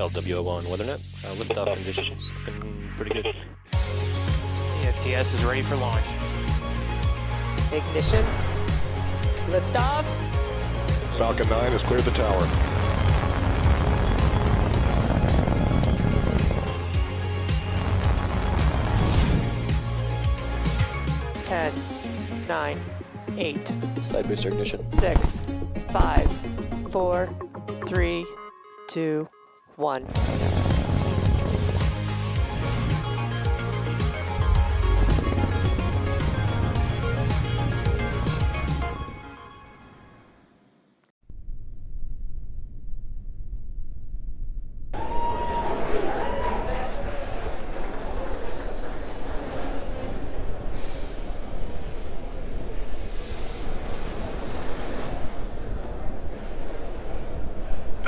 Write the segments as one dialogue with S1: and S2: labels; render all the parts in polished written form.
S1: LWO1 WeatherNet. Liftoff conditions looking pretty good.
S2: ESTS is ready for launch.
S3: Ignition. Liftoff.
S4: Falcon 9 has cleared the tower.
S3: Ten, 9, 8,
S1: Side booster ignition.
S3: 6, 5, 4, 3, 2, 1.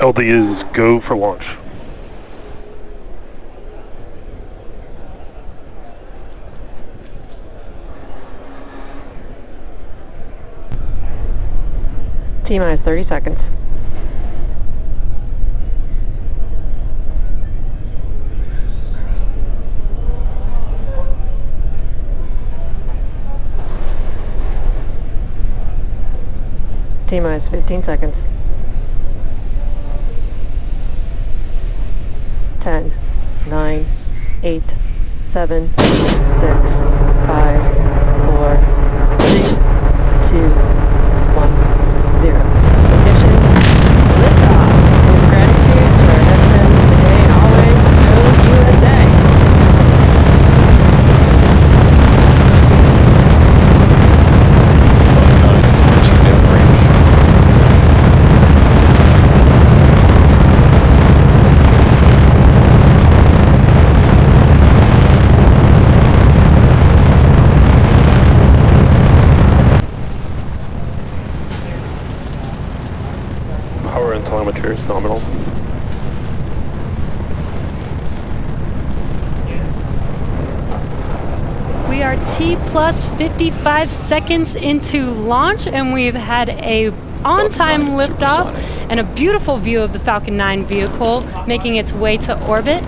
S4: LD is go for launch.
S3: T-minus 30 seconds. T-minus 15 seconds. 10, 9, 8, 7, 6, 5, 4, 3, 2, 1, 0. Ignition, liftoff. With gratitude to our veterans today and always, go USA.
S4: Power and telemetry is nominal.
S5: We are T plus 55 seconds into launch, and we've had a on-time liftoff and a beautiful view of the Falcon 9 vehicle making its way to orbit.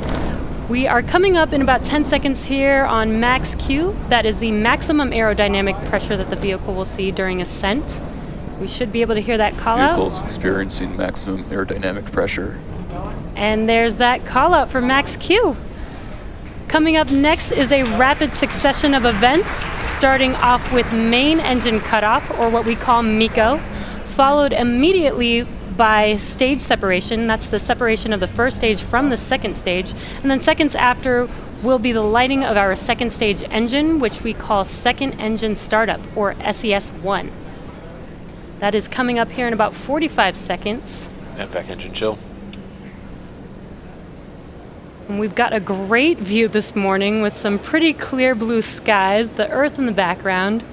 S5: We are coming up in about 10 seconds here on max Q. That is the maximum aerodynamic pressure that the vehicle will see during ascent. We should be able to hear that call out.
S6: Vehicle's experiencing maximum aerodynamic pressure.
S5: And there's that call out for max Q. Coming up next is a rapid succession of events, starting off with main engine cutoff, or what we call MECO, followed immediately by stage separation. That's the separation of the first stage from the second stage. And then seconds after will be the lighting of our second stage engine, which we call second engine startup, or SES-1. That is coming up here in about 45 seconds.
S1: MPAC engine chill.
S5: And we've got a great view this morning with some pretty clear blue skies, the Earth in the background.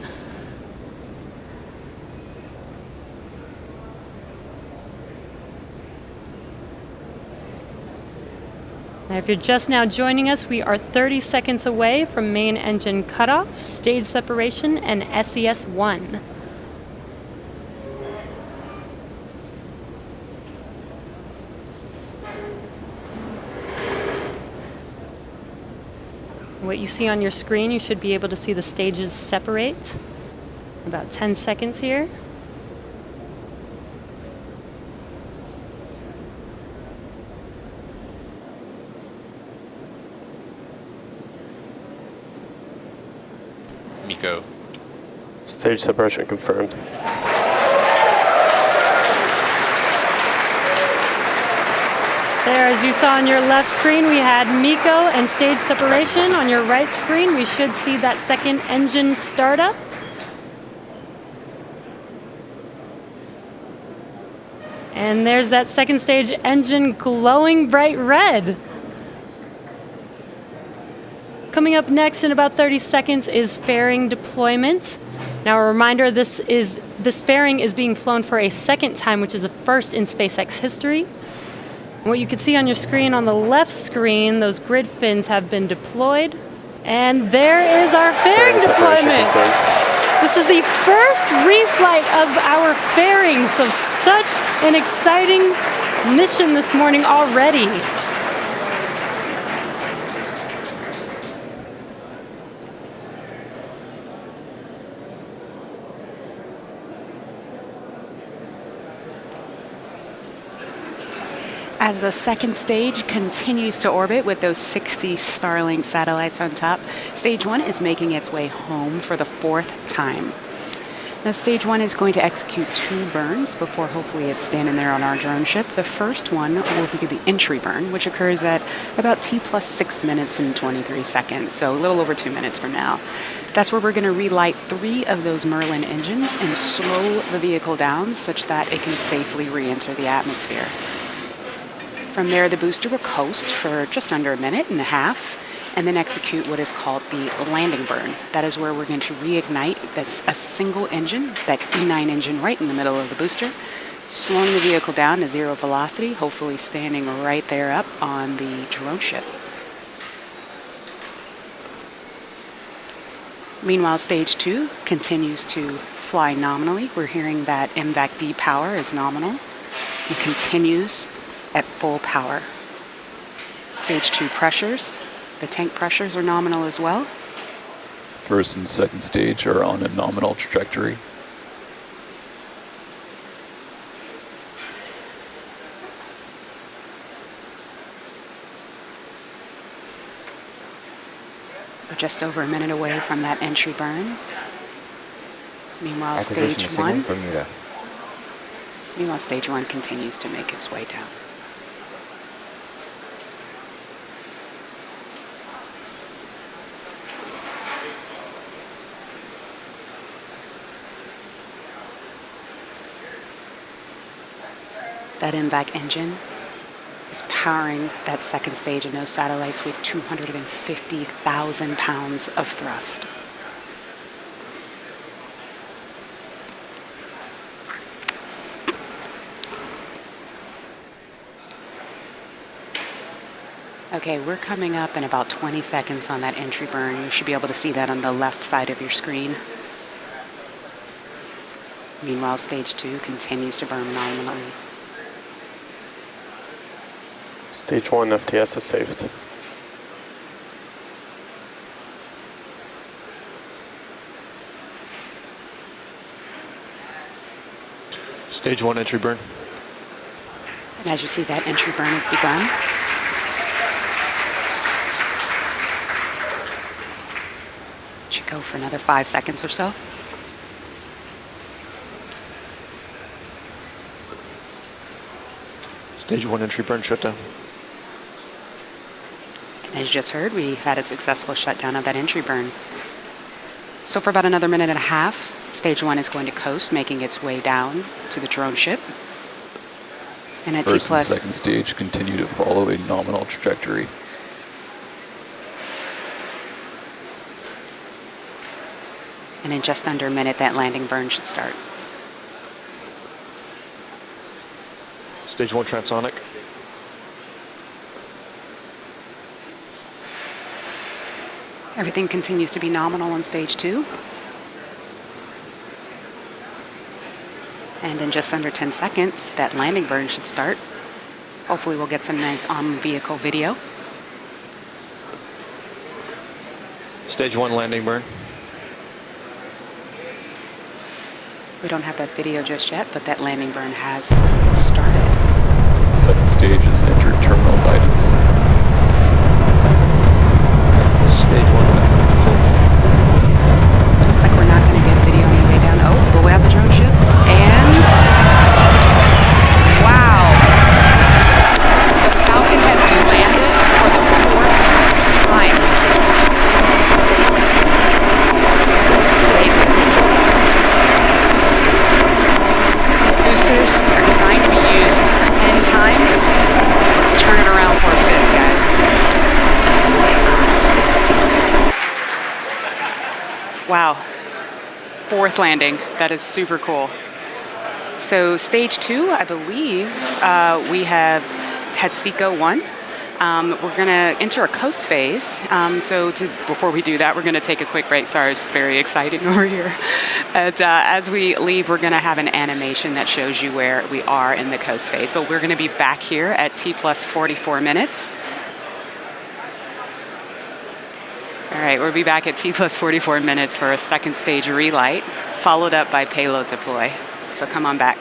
S5: Now, if you're just now joining us, we are 30 seconds away from main engine cutoff, stage separation, and SES-1. What you see on your screen, you should be able to see the stages separate. About 10 seconds here.
S1: MECO.
S4: Stage separation confirmed.
S5: There, as you saw on your left screen, we had MECO and stage separation. On your right screen, we should see that second engine startup. And there's that second stage engine glowing bright red. Coming up next in about 30 seconds is fairing deployment. Now, a reminder, this fairing is being flown for a second time, which is a first in SpaceX history. What you can see on your screen, on the left screen, those grid fins have been deployed. And there is our fairing deployment. This is the first reflight of our fairing, so such an exciting mission this morning already.
S7: As the second stage continues to orbit with those 60 Starlink satellites on top, stage 1 is making its way home for the 4th time. Now, stage 1 is going to execute 2 burns before hopefully it's standing there on our drone ship. The first one will be the entry burn, which occurs at about T plus 6 minutes and 23 seconds, so a little over 2 minutes from now. That's where we're going to relight 3 of those Merlin engines and slow the vehicle down such that it can safely re-enter the atmosphere. From there, the booster will coast for just under a minute and a half and then execute what is called the landing burn. That is where we're going to reignite a single engine, that E9 engine right in the middle of the booster, slowing the vehicle down to 0 velocity, hopefully standing right there up on the drone ship. Meanwhile, stage 2 continues to fly nominally. We're hearing that MVAC-D power is nominal and continues at full power. Stage 2 pressures, the tank pressures are nominal as well.
S6: First and second stage are on a nominal trajectory.
S7: We're just over a minute away from that entry burn. Meanwhile, stage 1. Meanwhile, stage 1 continues to make its way down. That MVAC engine is powering that second stage of those satellites with 250,000 pounds of thrust. Okay, we're coming up in about 20 seconds on that entry burn. You should be able to see that on the left side of your screen. Meanwhile, stage 2 continues to burn nominally.
S4: Stage 1 FTS is saved.
S8: Stage 1 entry burn.
S7: And as you see, that entry burn has begun. Should go for another 5 seconds or so.
S8: Stage 1 entry burn shutdown.
S7: As you just heard, we had a successful shutdown of that entry burn. So for about another minute and a half, stage 1 is going to coast, making its way down to the drone ship. And at
S6: First
S7: T plus
S6: and second stage continue to follow a nominal trajectory.
S7: And in just under a minute, that landing burn should start.
S8: Stage 1 transonic.
S7: Everything continues to be nominal on stage 2. And in just under 10 seconds, that landing burn should start. Hopefully we'll get some nice on-vehicle video.
S8: Stage 1 landing burn.
S7: We don't have that video just yet, but that landing burn has started.
S6: Second stage has entered terminal guidance.
S8: Stage 1
S7: Looks like we're not going to get video on the way down. Oh, but we have the drone ship. And wow! The Falcon has landed for the 4th time. Amazing. These boosters are designed to be used 10 times. Let's turn it around for a 5th, guys. Wow. 4th landing. That is super cool. So stage 2, I believe, we have had SECO 1. We're going to enter a coast phase. Before we do that, we're going to take a quick break. Sorry, it's very exciting over here. And, as we leave, we're going to have an animation that shows you where we are in the coast phase. But we're going to be back here at T plus 44 minutes. All right, we'll be back at T plus 44 minutes for a second stage relight, followed up by payload deploy. So come on back.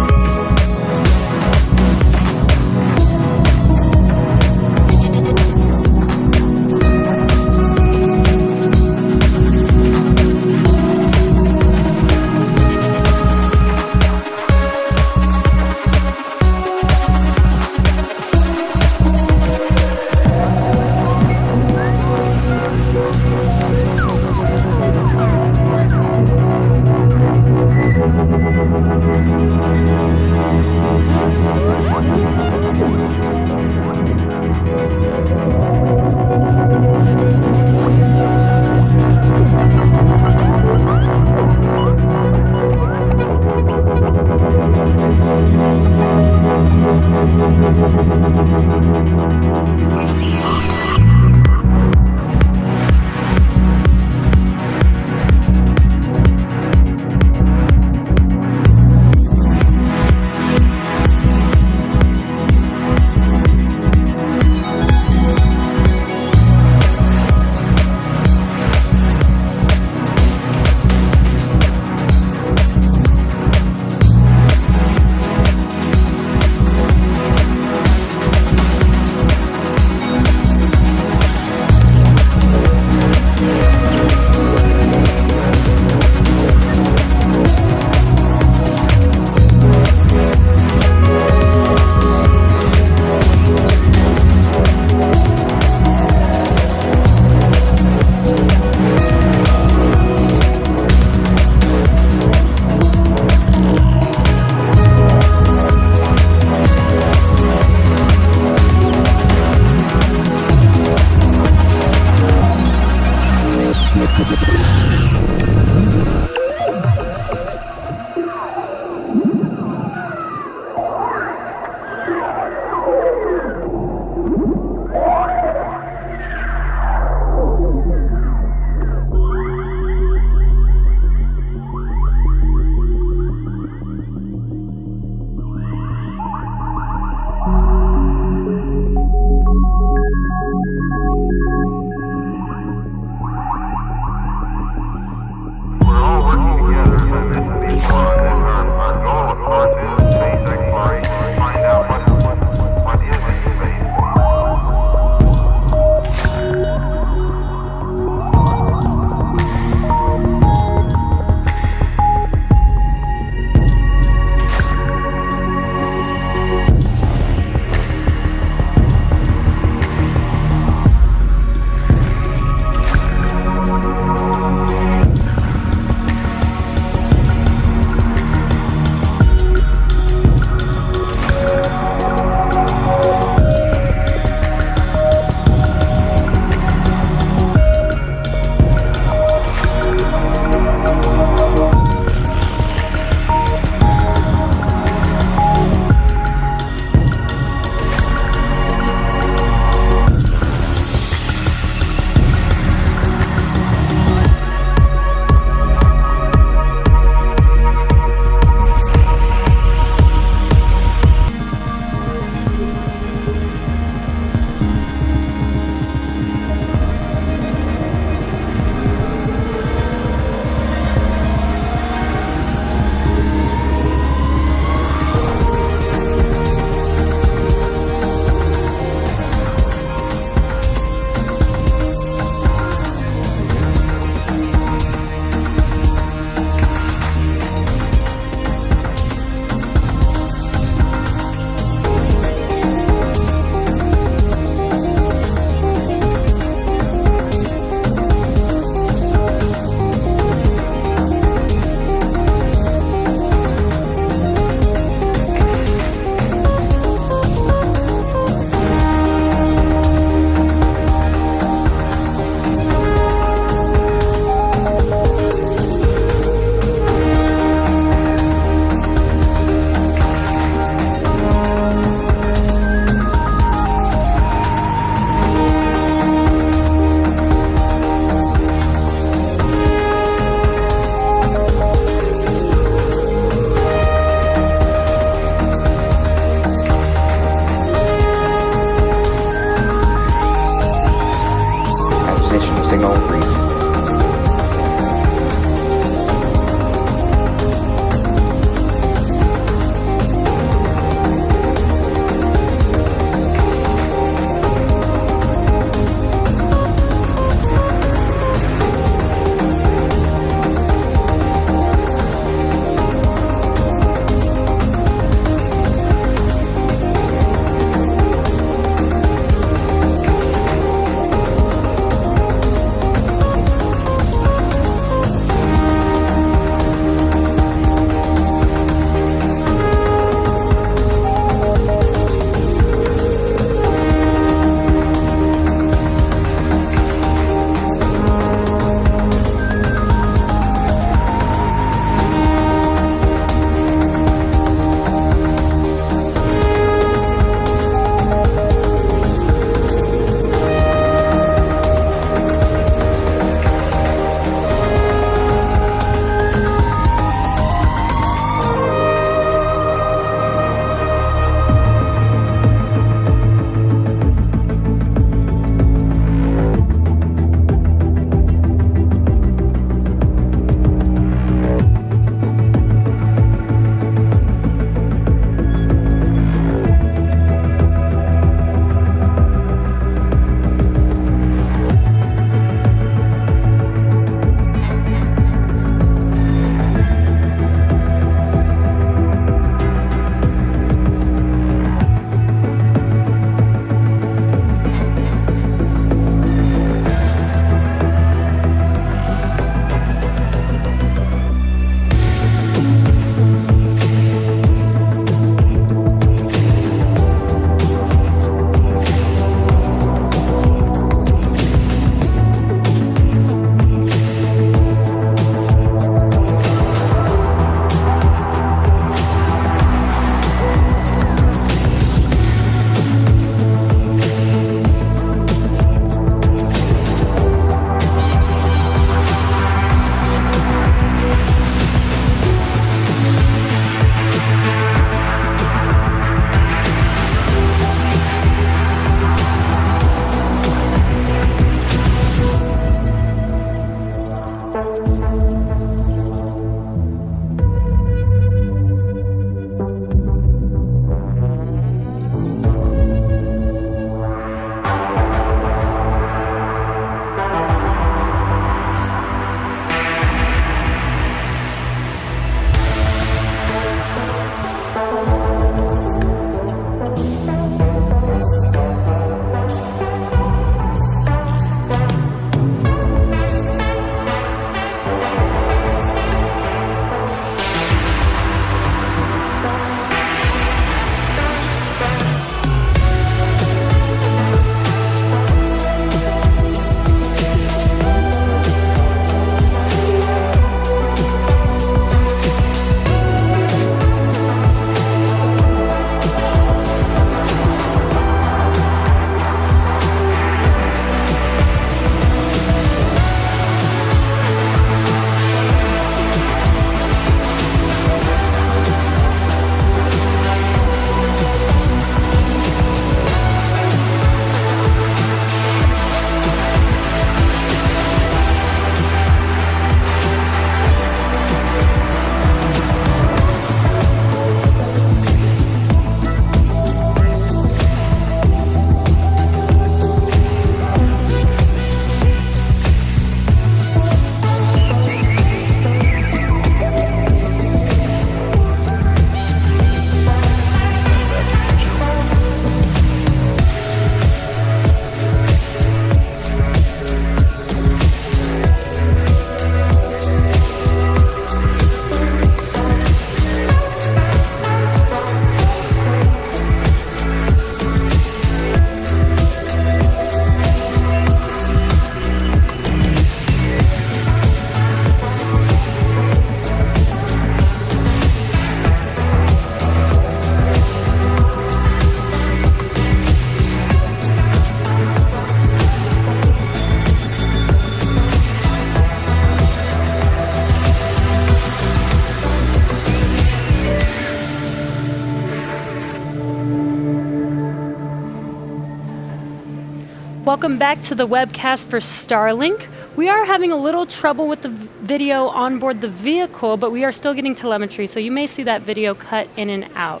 S5: Welcome back to the webcast for Starlink. We are having a little trouble with the video on board the vehicle, but we are still getting telemetry, so you may see that video cut in and out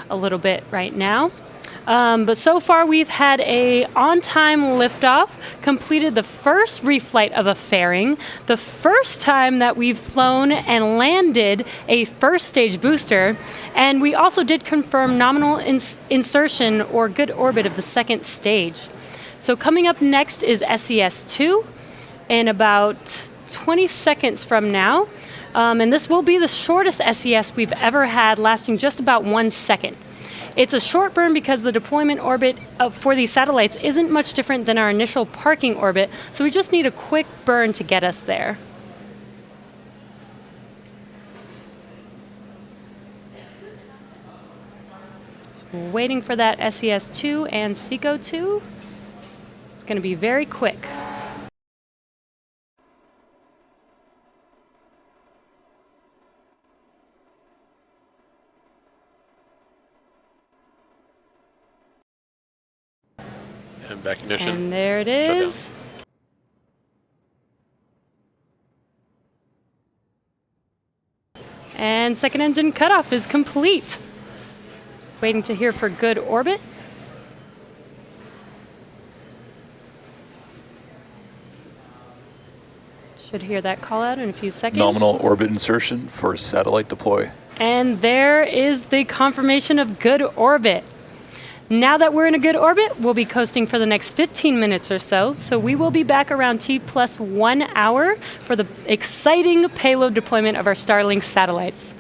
S5: a little bit right now. But so far we've had a on-time liftoff, completed the first reflight of a fairing, the first time that we've flown and landed a first stage booster, and we also did confirm nominal insertion or good orbit of the second stage. So coming up next is SES-2 in about 20 seconds from now. And this will be the shortest SES we've ever had, lasting just about 1 second. It's a short burn because the deployment orbit for these satellites isn't much different than our initial parking orbit, so we just need a quick burn to get us there. Waiting for that SES-2 and SECO-2. It's going to be very quick.
S4: And back ignition.
S5: And there it is. And second engine cutoff is complete. Waiting to hear for good orbit. Should hear that call out in a few seconds.
S6: Nominal orbit insertion for satellite deploy.
S5: And there is the confirmation of good orbit. Now that we're in a good orbit, we'll be coasting for the next 15 minutes or so. So we will be back around T+1 hour for the exciting payload deployment of our Starlink satellites.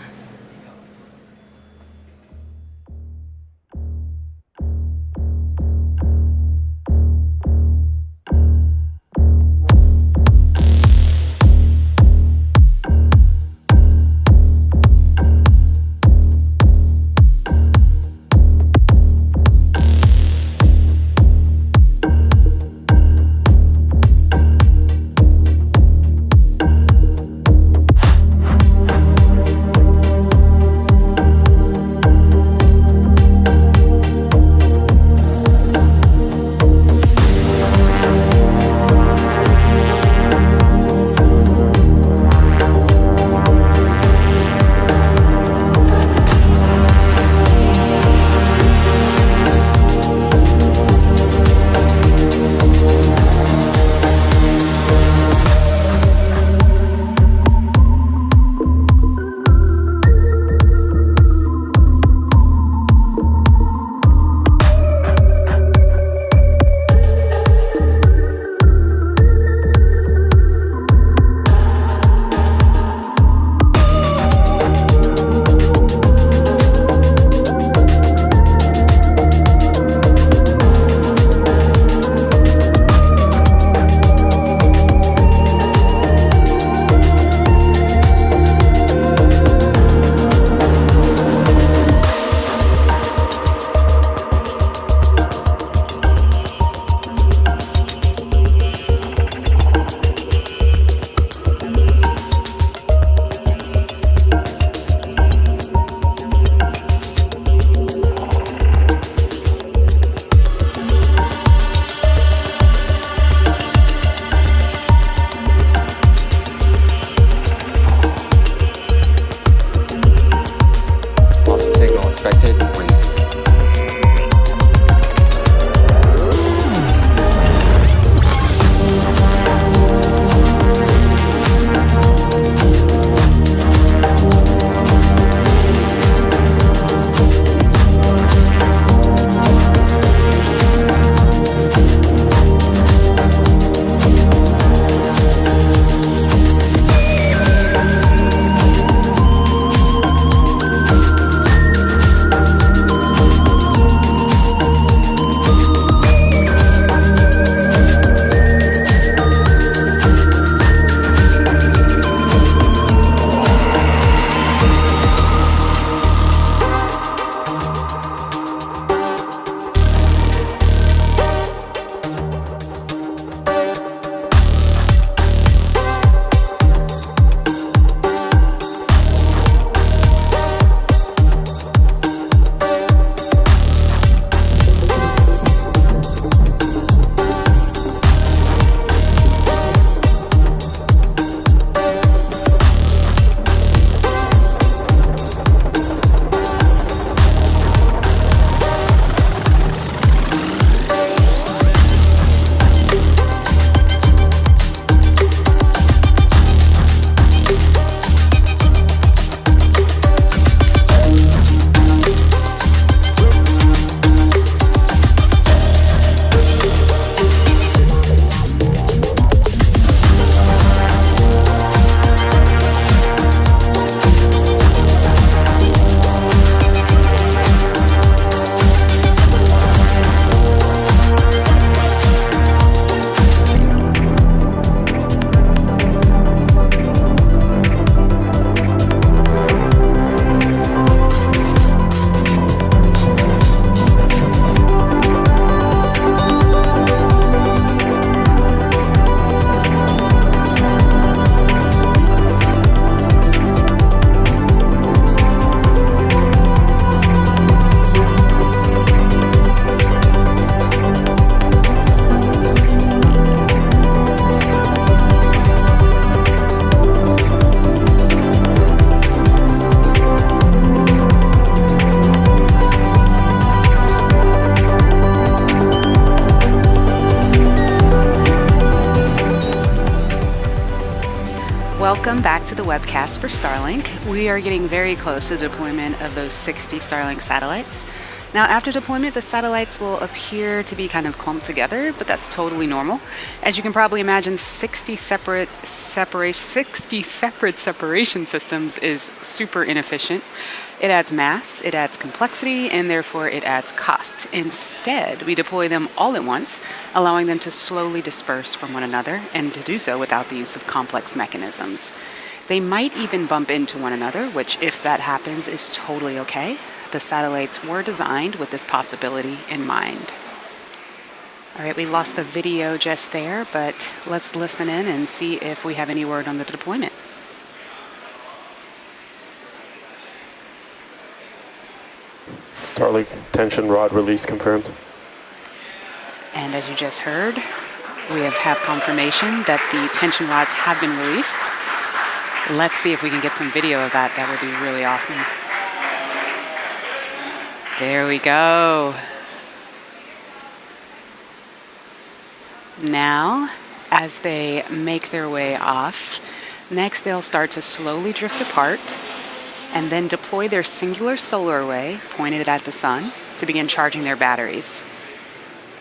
S7: Welcome back to the webcast for Starlink. We are getting very close to deployment of those 60 Starlink satellites. Now, after deployment, the satellites will appear to be kind of clumped together, but that's totally normal. As you can probably imagine, 60 separate separation systems is super inefficient. It adds mass, it adds complexity, and therefore it adds cost. Instead, we deploy them all at once, allowing them to slowly disperse from one another, and to do so without the use of complex mechanisms. They might even bump into one another, which, if that happens, is totally okay. The satellites were designed with this possibility in mind. All right, we lost the video just there, but let's listen in and see if we have any word on the deployment.
S9: Starlink tension rod release confirmed.
S7: And as you just heard, we have confirmation that the tension rods have been released. Let's see if we can get some video of that. That would be really awesome. There we go. Now, as they make their way off, next they'll start to slowly drift apart and then deploy their singular solar array pointed at the sun to begin charging their batteries.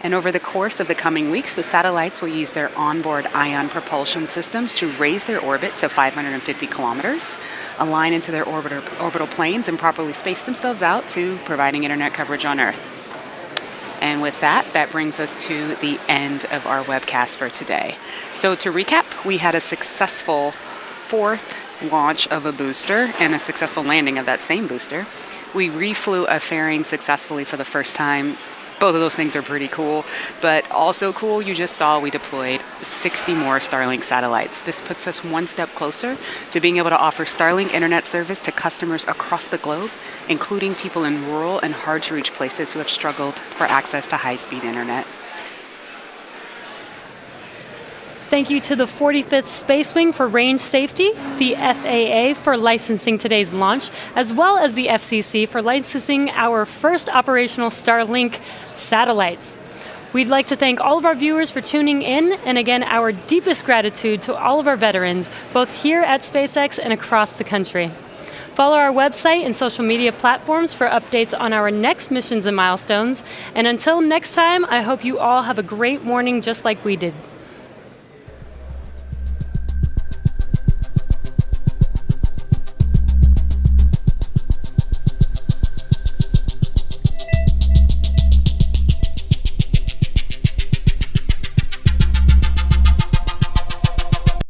S7: And over the course of the coming weeks, the satellites will use their onboard ion propulsion systems to raise their orbit to 550 kilometers, align into their orbital planes, and properly space themselves out to providing internet coverage on Earth. And with that, that brings us to the end of our webcast for today. So to recap, we had a successful fourth launch of a booster and a successful landing of that same booster. We reflew a fairing successfully for the first time. Both of those things are pretty cool, but also cool, you just saw we deployed 60 more Starlink satellites. This puts us one step closer to being able to offer Starlink internet service to customers across the globe, including people in rural and hard-to-reach places who have struggled for access to high-speed internet.
S5: Thank you to the 45th Space Wing for range safety, the FAA for licensing today's launch, as well as the FCC for licensing our first operational Starlink satellites. We'd like to thank all of our viewers for tuning in, and again, our deepest gratitude to all of our veterans, both here at SpaceX and across the country. Follow our website and social media platforms for updates on our next missions and milestones. And until next time, I hope you all have a great morning just like we did.